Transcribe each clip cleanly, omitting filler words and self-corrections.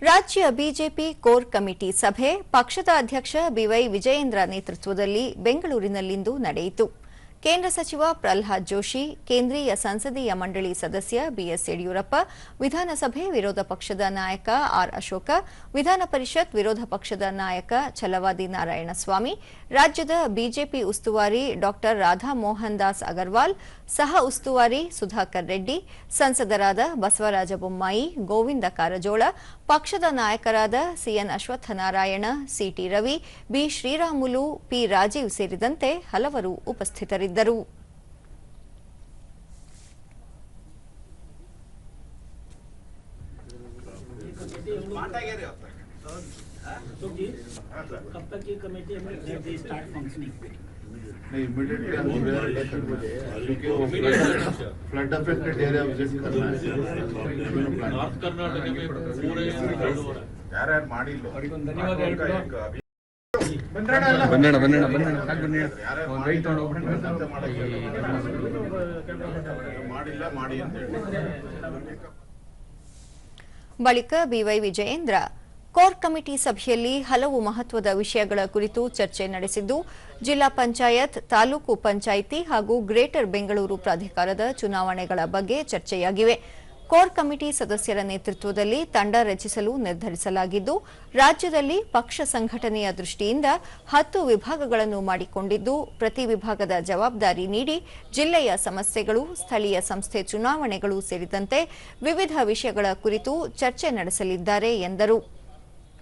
ರಾಜ್ಯ BJP core committee ಸಭೆ ಪಕ್ಷದ ಅಧ್ಯಕ್ಷ ಬಿವೈ ವಿಜಯೇಂದ್ರ ನೇತೃತ್ವದಲ್ಲಿ ಬೆಂಗಳೂರಿನಲ್ಲಿಂದು ನಡೆಯಿತು. ಕೇಂದ್ರ ಸಚಿವ ಪ್ರಹ್ಲಾದ್ ಜೋಶಿ, ಕೇಂದ್ರೀಯ ಸಂಸದೀಯ ಮಂಡಳಿ ಸದಸ್ಯ ಬಿಎಸ್ ಯಡಿಯೂರಪ್ಪ, ವಿಧಾನಸಭೆ ವಿರೋಧ ಪಕ್ಷದ ನಾಯಕ ಆರ್ ಅಶೋಕ, ವಿಧಾನ ಪರಿಷತ್ ವಿರೋಧ ಪಕ್ಷದ ನಾಯಕ ಛಲವಾದಿ ನಾರಾಯಣಸ್ವಾಮಿ, ರಾಜ್ಯದ ಬಿಜೆಪಿ ಉಸ್ತುವಾರಿ ಡಾ ರಾಧಾ ಮೋಹನ್ ದಾಸ್ ಅಗರ್ವಾಲ್, ಸಹ ಉಸ್ತುವಾರಿ ಸುಧಾಕರ್ ರೆಡ್ಡಿ, ಸಂಸದರಾದ ಬಸವರಾಜ ಬೊಮ್ಮಾಯಿ, ಗೋವಿಂದ ಕಾರಜೋಳ, ಪಕ್ಷದ ನಾಯಕರಾದ ಸಿಎನ್ ಅಶ್ವತ್ಥನಾರಾಯಣ, ಸಿಟಿ ರವಿ, ಬಿ ಶ್ರೀರಾಮುಲು, ಪಿ ರಾಜೀವ್ ಸೇರಿದಂತೆ ಹಲವರು ಉಪಸ್ಥಿತರಿದ್ದರು. कब तक ये कमेटी स्टार्ट फंक्शनिंग? नहीं, immediately flood affected area visit करना है. नॉर्थ कर्नाटक में पूरे यार ಮಾಡಿಲ್ಲ. ಧನ್ಯವಾದ ಹೇಳ್ಬಿಡು. ಬನ್ನಣ ಮಾಡಿಲ್ಲ ಮಾಡಿ ಅಂತ ಹೇಳಿ. ಬಳಿಕ ಬಿವೈ ವಿಜಯೇಂದ್ರ ಕೋರ್ ಕಮಿಟಿ ಸಭೆಯಲ್ಲಿ ಹಲವು ಮಹತ್ವದ ವಿಷಯಗಳ ಕುರಿತು ಚರ್ಚೆ ನಡೆಸಿದ್ದು, ಜಿಲ್ಲಾ ಪಂಚಾಯತ್, ತಾಲೂಕು ಪಂಚಾಯಿತಿ ಹಾಗೂ ಗ್ರೇಟರ್ ಬೆಂಗಳೂರು ಪ್ರಾಧಿಕಾರದ ಚುನಾವಣೆಗಳ ಬಗ್ಗೆ ಚರ್ಚೆಯಾಗಿವೆ. ಕೋರ್ ಕಮಿಟಿ ಸದಸ್ಯರ ನೇತೃತ್ವದಲ್ಲಿ ತಂಡ ರಚಿಸಲು ನಿರ್ಧರಿಸಲಾಗಿದ್ದು, ರಾಜ್ಯದಲ್ಲಿ ಪಕ್ಷ ಸಂಘಟನೆಯ ದೃಷ್ಟಿಯಿಂದ 10 ವಿಭಾಗಗಳನ್ನು ಮಾಡಿಕೊಂಡಿದ್ದು, ಪ್ರತಿ ವಿಭಾಗದ ಜವಾಬ್ದಾರಿ ನೀಡಿ ಜಿಲ್ಲೆಯ ಸಮಸ್ಯೆಗಳು, ಸ್ಥಳೀಯ ಸಂಸ್ಥೆ ಚುನಾವಣೆಗಳು ಸೇರಿದಂತೆ ವಿವಿಧ ವಿಷಯಗಳ ಕುರಿತು ಚರ್ಚೆ ನಡೆಸಲಿದ್ದಾರೆ ಎಂದರು.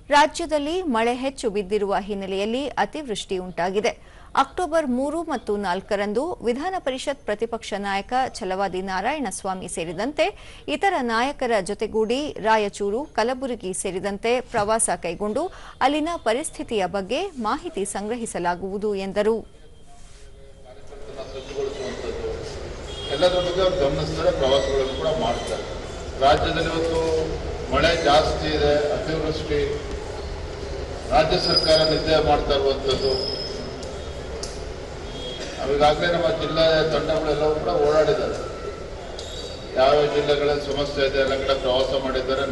ರಾಜ್ಯದಲ್ಲಿ ಮಳೆ ಹೆಚ್ಚು ಬಿದ್ದಿರುವ ಹಿನ್ನೆಲೆಯಲ್ಲಿ ಅತಿವೃಷ್ಟಿ ಉಂಟಾಗಿದೆ. ಅಕ್ಟೋಬರ್ 3 ಮತ್ತು 4ರಂದು ವಿಧಾನ ಪರಿಷತ್ ಪ್ರತಿಪಕ್ಷ ನಾಯಕ ಛಲವಾದಿ ನಾರಾಯಣಸ್ವಾಮಿ ಸೇರಿದಂತೆ ಇತರ ನಾಯಕರ ಜೊತೆಗೂಡಿ ರಾಯಚೂರು, ಕಲಬುರಗಿ ಸೇರಿದಂತೆ ಪ್ರವಾಸ ಕೈಗೊಂಡು ಅಲ್ಲಿನ ಪರಿಸ್ಥಿತಿಯ ಬಗ್ಗೆ ಮಾಹಿತಿ ಸಂಗ್ರಹಿಸಲಾಗುವುದು ಎಂದರು. ಎಲ್ಲದರ ಬಗ್ಗೆ ಅವರು ಗಮನಿಸ್ತಾರೆ, ಪ್ರವಾಸಗಳನ್ನು ಕೂಡ ಮಾಡ್ತಾರೆ. ರಾಜ್ಯದಲ್ಲಿ ಇವತ್ತು ಮಳೆ ಜಾಸ್ತಿ ಇದೆ, ಅತಿವೃಷ್ಟಿ, ರಾಜ್ಯ ಸರ್ಕಾರ ನಿದ್ದೆ ಮಾಡ್ತಾ ಇರುವಂಥದ್ದು. ಈಗಾಗಲೇ ನಮ್ಮ ಜಿಲ್ಲಾ ತಂಡಗಳೆಲ್ಲವೂ ಕೂಡ ಓಡಾಡಿದ್ದಾರೆ. ಯಾವ ಜಿಲ್ಲೆಗಳಲ್ಲಿ ಸಮಸ್ಯೆ ಇದೆ ಎಲ್ಲ ಕಡೆ ಪ್ರವಾಸ ಮಾಡಿದ್ದಾರೆ.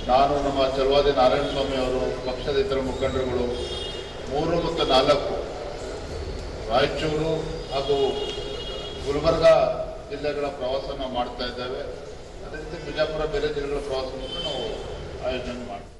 ನಾನು ನಮ್ಮ ಛಲವಾದಿ ನಾರಾಯಣಸ್ವಾಮಿ ಅವರು, ಪಕ್ಷದ ಇತರ ಮುಖಂಡರುಗಳು 3 ಮತ್ತು 4 ರಾಯಚೂರು ಹಾಗೂ ಗುಲ್ಬರ್ಗ ಜಿಲ್ಲೆಗಳ ಪ್ರವಾಸನ ಮಾಡ್ತಾ ಇದ್ದೇವೆ. ಅದೇ ರೀತಿ ಬಿಜಾಪುರ ಬೇರೆ ಜಿಲ್ಲೆಗಳ ಪ್ರವಾಸವನ್ನು ನಾವು ಆಯೋಜನೆ ಮಾಡ್ತೀವಿ.